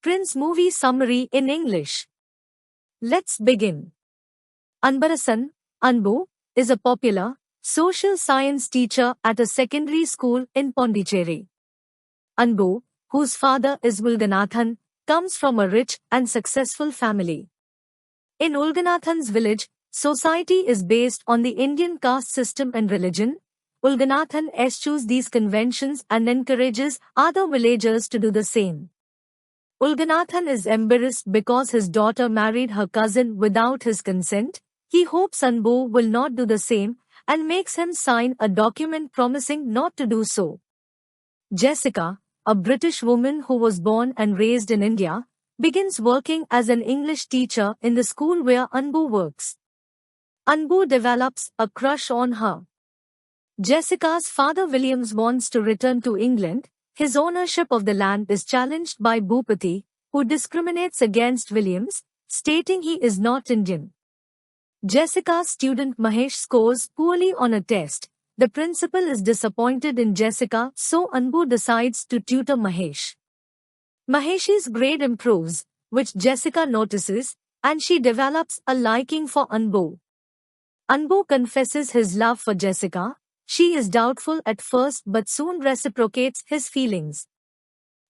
Prince movie summary in English. Let's begin. Anbarasan, Anbu, is a popular social science teacher at a secondary school in Pondicherry. Anbu, whose father is Ulganathan, comes from a rich and successful family. In Ulganathan's village, society is based on the Indian caste system and religion. Ulganathan eschews these conventions and encourages other villagers to do the same. Ulganathan is embarrassed because his daughter married her cousin without his consent. He hopes Anbu will not do the same and makes him sign a document promising not to do so. Jessica, a British woman who was born and raised in India, begins working as an English teacher in the school where Anbu works. Anbu develops a crush on her. Jessica's father Williams wants to return to England. His ownership of the land is challenged by Bhupati, who discriminates against Williams, stating he is not Indian. Jessica's student Mahesh scores poorly on a test. The principal is disappointed in Jessica, so Anbu decides to tutor Mahesh. Mahesh's grade improves, which Jessica notices, and she develops a liking for Anbu. Anbu confesses his love for Jessica. She is doubtful at first but soon reciprocates his feelings.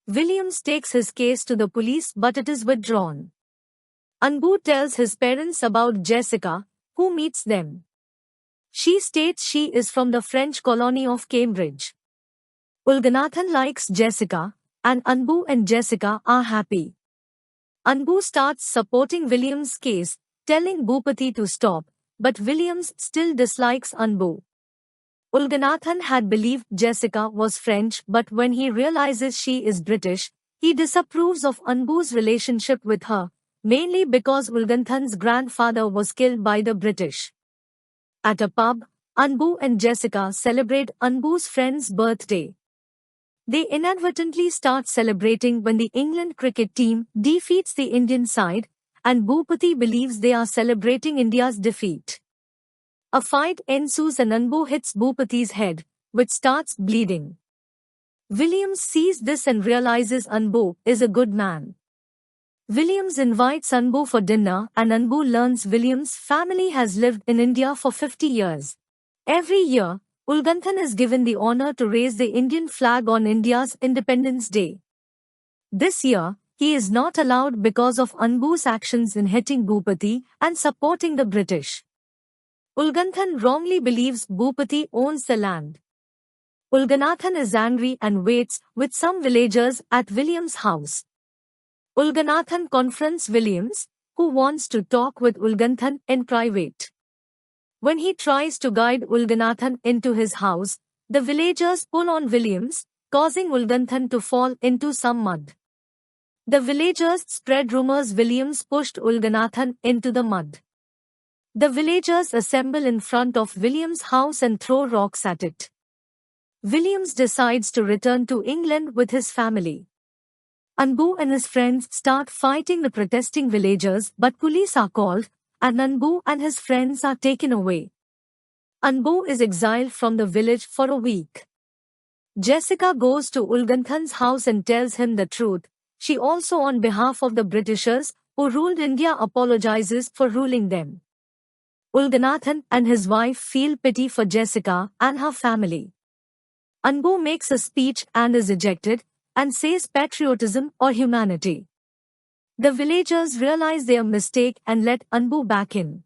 Williams takes his case to the police but it is withdrawn. Anbu tells his parents about Jessica, who meets them. She states she is from the French colony of Cambridge. Ulganathan likes Jessica, and Anbu and Jessica are happy. Anbu starts supporting Williams' case, telling Bhupati to stop, but Williams still dislikes Anbu. Ulganathan had believed Jessica was French, but when he realizes she is British, he disapproves of Anbu's relationship with her, mainly because Ulganathan's grandfather was killed by the British. At a pub, Anbu and Jessica celebrate Anbu's friend's birthday. They inadvertently start celebrating when the England cricket team defeats the Indian side, and Bhupati believes they are celebrating India's defeat. A fight ensues and Anbu hits Bhupati's head, which starts bleeding. Williams sees this and realizes Anbu is a good man. Williams invites Anbu for dinner and Anbu learns Williams' family has lived in India for 50 years. Every year, Ulganathan is given the honor to raise the Indian flag on India's Independence Day. This year, he is not allowed because of Anbu's actions in hitting Bhupati and supporting the British. Ulganathan wrongly believes Bhupati owns the land. Ulganathan is angry and waits with some villagers at Williams' house. Ulganathan confronts Williams, who wants to talk with Ulganathan in private. When he tries to guide Ulganathan into his house, the villagers pull on Williams, causing Ulganathan to fall into some mud. The villagers spread rumors Williams pushed Ulganathan into the mud. The villagers assemble in front of Williams' house and throw rocks at it. Williams decides to return to England with his family. Anbu and his friends start fighting the protesting villagers but police are called, and Anbu and his friends are taken away. Anbu is exiled from the village for a week. Jessica goes to Ulganathan's house and tells him the truth. She also on behalf of the Britishers who ruled India apologizes for ruling them. Ulganathan and his wife feel pity for Jessica and her family. Anbu makes a speech and is ejected, and says patriotism or humanity. The villagers realize their mistake and let Anbu back in.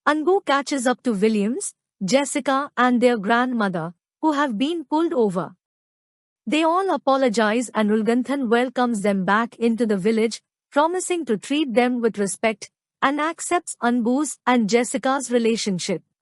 Anbu catches up to Williams, Jessica and their grandmother, who have been pulled over. They all apologize and Ulganathan welcomes them back into the village, promising to treat them with respect, and accepts Anbu's and Jessica's relationship.